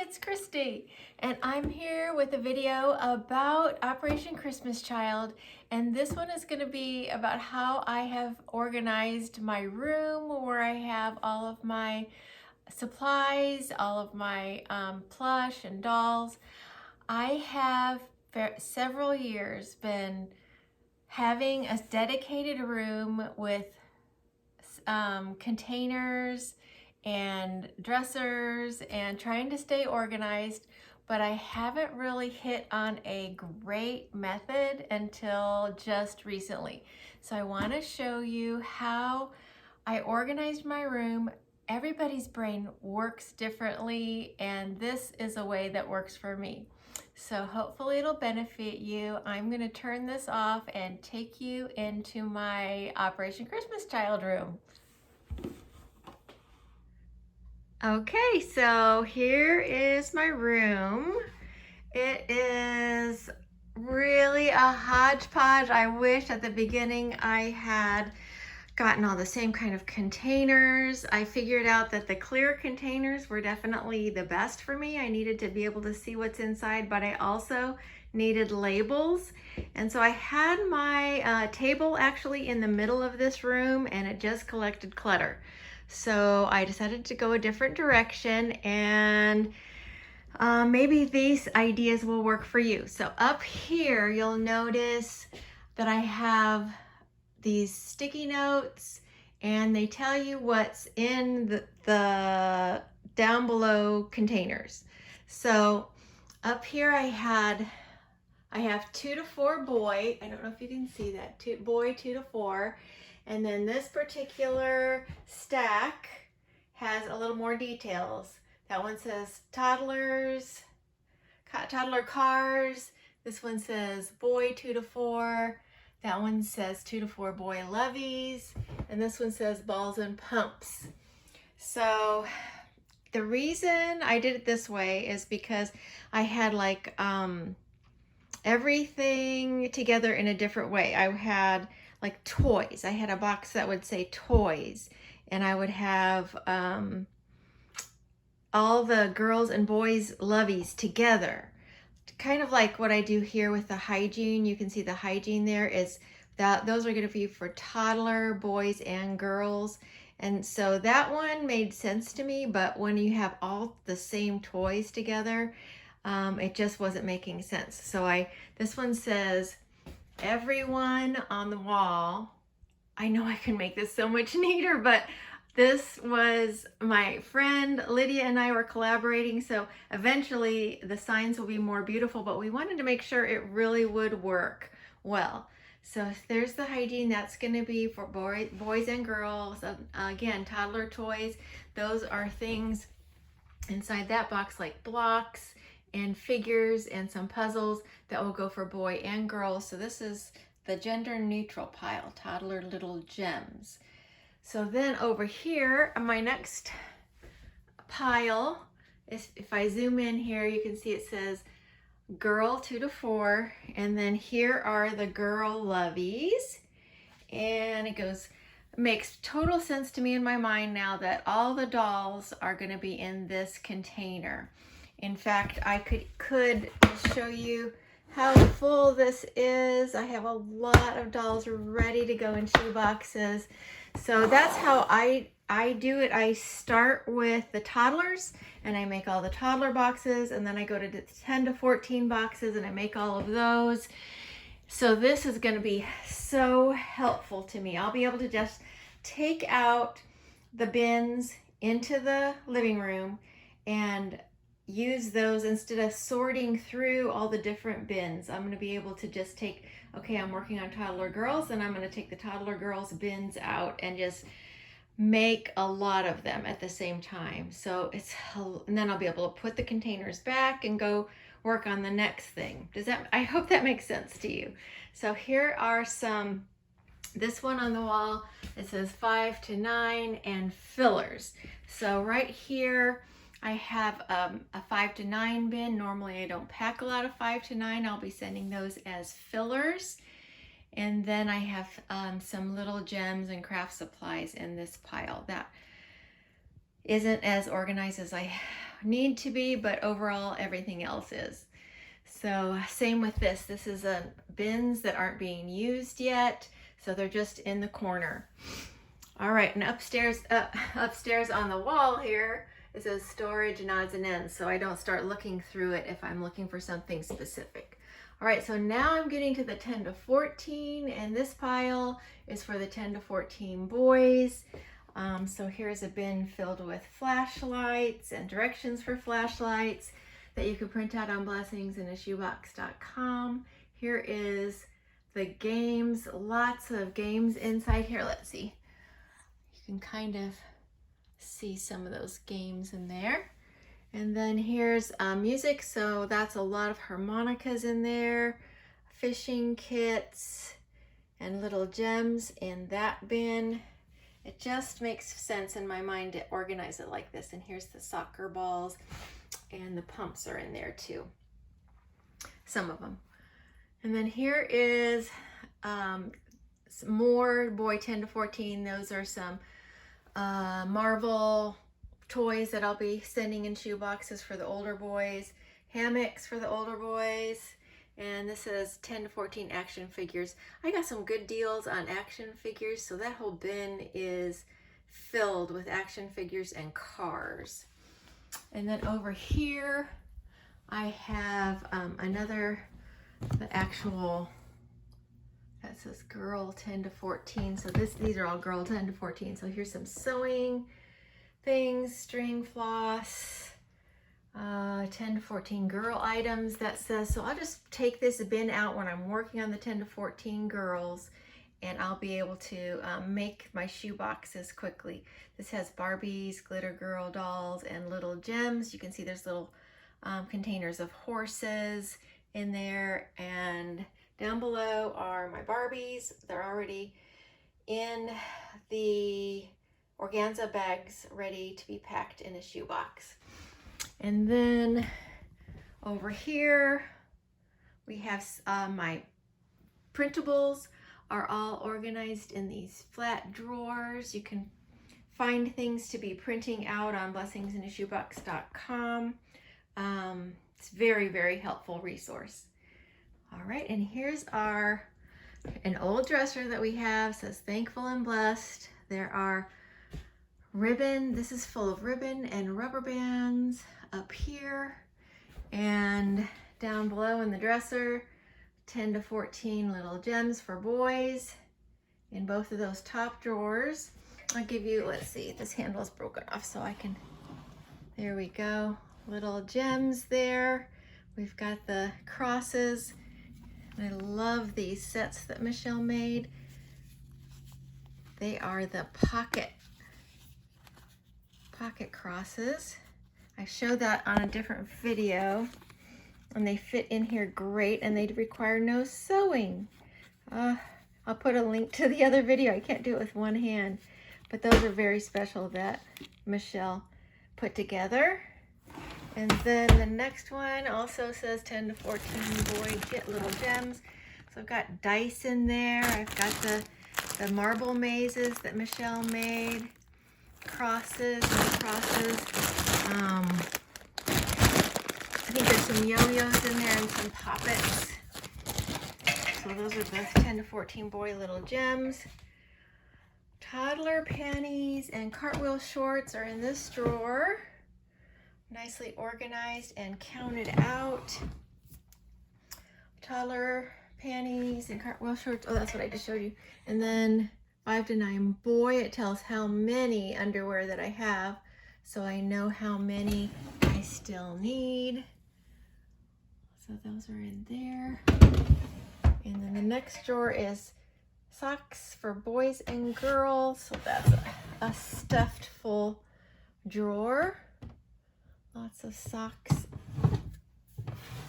it's Christy, and I'm here with a video about Operation Christmas Child, and this one is going to be about how I have organized my room where I have all of my supplies, all of my plush and dolls. I have for several years been having a dedicated room with containers and dressers and trying to stay organized, but I haven't really hit on a great method until just recently. So I want to show you how I organized my room. Everybody's brain works differently, and this is a way that works for me. So hopefully it'll benefit you. I'm going to turn this off and take you into my Operation Christmas Child room. Okay, so here is my room. It is really a hodgepodge. I wish at the beginning I had gotten all the same kind of containers. I figured out that the clear containers were definitely the best for me. I needed to be able to see what's inside, but I also needed labels. And so I had my table actually in the middle of this room, and it just collected clutter. So I decided to go a different direction, and maybe these ideas will work for you. So up here, you'll notice that I have these sticky notes, and they tell you what's in the down below containers. So up here I have 2 to 4 boy. I don't know if you can see that. 2 to 4. And then this particular stack has a little more details. That one says toddler cars. This one says boy 2 to 4. That one says 2 to 4 boy loveys. And this one says balls and pumps. So the reason I did it this way is because I had like everything together in a different way. I had like toys. I had a box that would say toys, and I would have all the girls and boys loveys together. Kind of like what I do here with the hygiene. You can see the hygiene there is that those are going to be for toddler boys and girls. And so that one made sense to me, but when you have all the same toys together, it just wasn't making sense. So this one says everyone on the wall. I know I can make this so much neater, but this was my friend Lydia and I were collaborating, so eventually the signs will be more beautiful, but we wanted to make sure it really would work well. So there's the hygiene. That's going to be for boys and girls. Again, toddler toys. Those are things inside that box like blocks and figures and some puzzles that will go for boy and girl. So this is the gender neutral pile, toddler little gems. So then over here, my next pile is, if I zoom in here, you can see it says girl 2 to 4, and then here are the girl loveys, and it makes total sense to me in my mind now that all the dolls are going to be in this container. In fact, I could show you how full this is. I have a lot of dolls ready to go in shoe boxes. So that's how I do it. I start with the toddlers, and I make all the toddler boxes, and then I go to the 10 to 14 boxes, and I make all of those. So this is going to be so helpful to me. I'll be able to just take out the bins into the living room and use those instead of sorting through all the different bins. I'm going to be able to just take, okay, I'm working on toddler girls, and I'm going to take the toddler girls bins out and just make a lot of them at the same time. So and then I'll be able to put the containers back and go work on the next thing. I hope that makes sense to you. So here are this one on the wall, it says 5 to 9 and fillers. So right here, I have a 5 to 9 bin. Normally I don't pack a lot of 5 to 9. I'll be sending those as fillers. And then I have some little gems and craft supplies in this pile. isn't as organized as I need to be, but overall everything else is. So same with this. This is bins that aren't being used yet, so they're just in the corner. All right, and upstairs on the wall here, it says storage and odds and ends, so I don't start looking through it if I'm looking for something specific. All right, so now I'm getting to the 10 to 14, and this pile is for the 10 to 14 boys. So here's a bin filled with flashlights and directions for flashlights that you can print out on blessingsinashoebox.com. Here is the games, lots of games inside here. Let's see. You can kind of see some of those games in there. And then here's music, so that's a lot of harmonicas in there, fishing kits, and little gems in that bin. It just makes sense in my mind to organize it like this. And here's the soccer balls, and the pumps are in there too, some of them. And then here is some more boy 10 to 14. Those are some Marvel toys that I'll be sending in shoe boxes for the older boys, hammocks for the older boys, and this is 10 to 14 action figures. I got some good deals on action figures, so that whole bin is filled with action figures and cars. And then over here I have the actual, that says girl 10 to 14. So these are all girl 10 to 14. So here's some sewing things, string floss, 10 to 14 girl items that says. So I'll just take this bin out when I'm working on the 10 to 14 girls, and I'll be able to make my shoe boxes quickly. This has Barbies, glitter girl dolls, and little gems. You can see there's little containers of horses in there, and down below are my Barbies. They're already in the organza bags ready to be packed in a shoebox. And then over here we have my printables are all organized in these flat drawers. You can find things to be printing out on blessingsinashoebox.com. It's very, very helpful resource. All right, and here's an old dresser that we have. It says thankful and blessed. There are ribbon. This is full of ribbon and rubber bands up here, and down below in the dresser, 10 to 14 little gems for boys in both of those top drawers. I'll give you, let's see, this handle is broken off so I can, there we go, little gems there. We've got the crosses. I love these sets that Michelle made. They are the pocket crosses. I showed that on a different video, and they fit in here great, and they require no sewing. I'll put a link to the other video. I can't do it with one hand, but those are very special that Michelle put together. And then the next one also says 10 to 14 boy little gems. So I've got dice in there. I've got the marble mazes that Michelle made, crosses. I think there's some yo-yos in there and some poppets. So those are the 10 to 14 boy little gems. Toddler panties and cartwheel shorts are in this drawer. Nicely organized and counted out. Toddler panties and cartwheel shorts. Oh, that's what I just showed you. And then 5 to 9 boy, it tells how many underwear that I have, so I know how many I still need. So those are in there. And then the next drawer is socks for boys and girls. So that's a stuffed full drawer. Lots of socks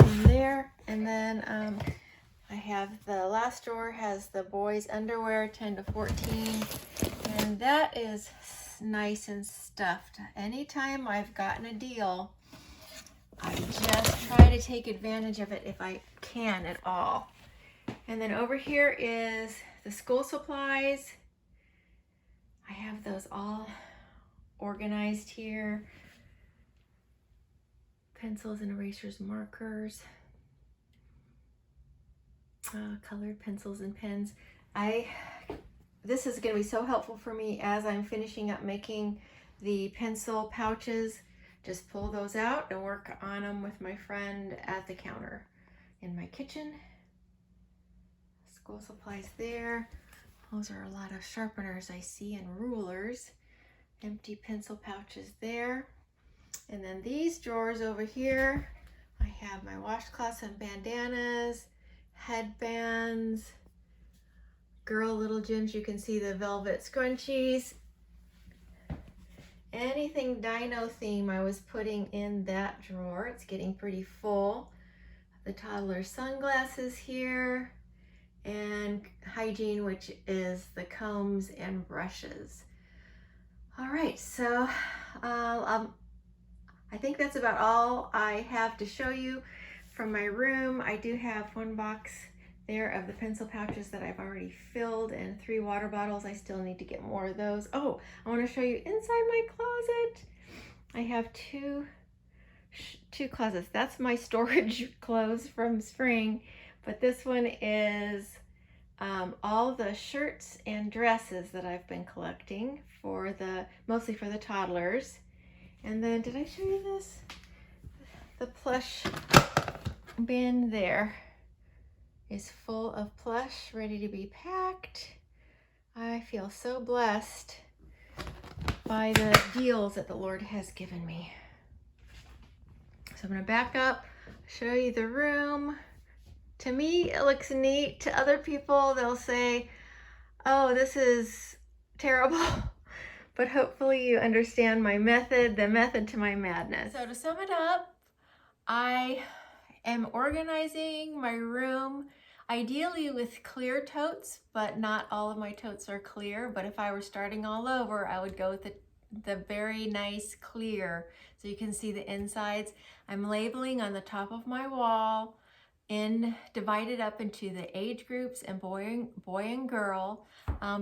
in there. And then I have the last drawer has the boys underwear 10 to 14, and that is nice and stuffed. Anytime I've gotten a deal, I just try to take advantage of it if I can at all. And then over here is the school supplies. I have those all organized here. Pencils and erasers, markers, colored pencils and pens. This is going to be so helpful for me as I'm finishing up making the pencil pouches. Just pull those out and work on them with my friend at the counter in my kitchen. School supplies there. Those are a lot of sharpeners I see, and rulers. Empty pencil pouches there. And then these drawers over here, I have my washcloths and bandanas, headbands, girl little gyms. You can see the velvet scrunchies. Anything dino theme I was putting in that drawer. It's getting pretty full. The toddler sunglasses here, and hygiene, which is the combs and brushes. All right, so I think that's about all I have to show you from my room. I do have one box there of the pencil pouches that I've already filled, and 3 water bottles. I still need to get more of those. Oh, I want to show you inside my closet. I have two closets. That's my storage clothes from spring, but this one is all the shirts and dresses that I've been collecting for mostly for the toddlers. And then, did I show you this? The plush bin there is full of plush, ready to be packed. I feel so blessed by the deals that the Lord has given me. So I'm gonna back up, show you the room. To me, it looks neat. To other people, they'll say, oh, this is terrible. But hopefully you understand my method, the method to my madness. So to sum it up, I am organizing my room, ideally with clear totes, but not all of my totes are clear. But if I were starting all over, I would go with the very nice clear, so you can see the insides. I'm labeling on the top of my wall, divided up into the age groups and boy and girl,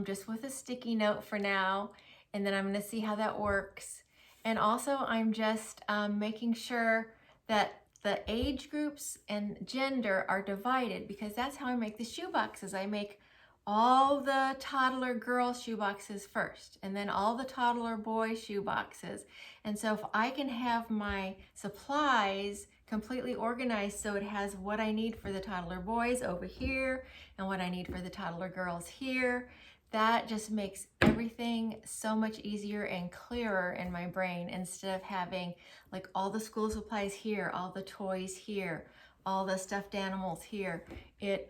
just with a sticky note for now. And then I'm going to see how that works. And also I'm just making sure that the age groups and gender are divided, because that's how I make the shoe boxes. I make all the toddler girl shoe boxes first, and then all the toddler boy shoe boxes. And so if I can have my supplies completely organized so it has what I need for the toddler boys over here and what I need for the toddler girls here, that just makes everything so much easier and clearer in my brain, instead of having like all the school supplies here, all the toys here, all the stuffed animals here. It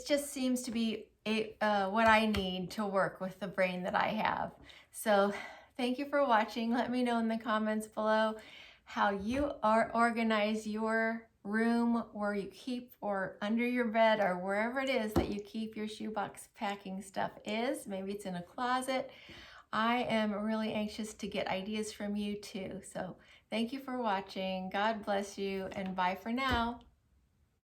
just seems to be what I need to work with the brain that I have. So thank you for watching. Let me know in the comments below how you organize your room, where you keep, or under your bed, or wherever it is that you keep your shoebox packing stuff is. Maybe it's in a closet. I am really anxious to get ideas from you too. So thank you for watching. God bless you, and bye for now.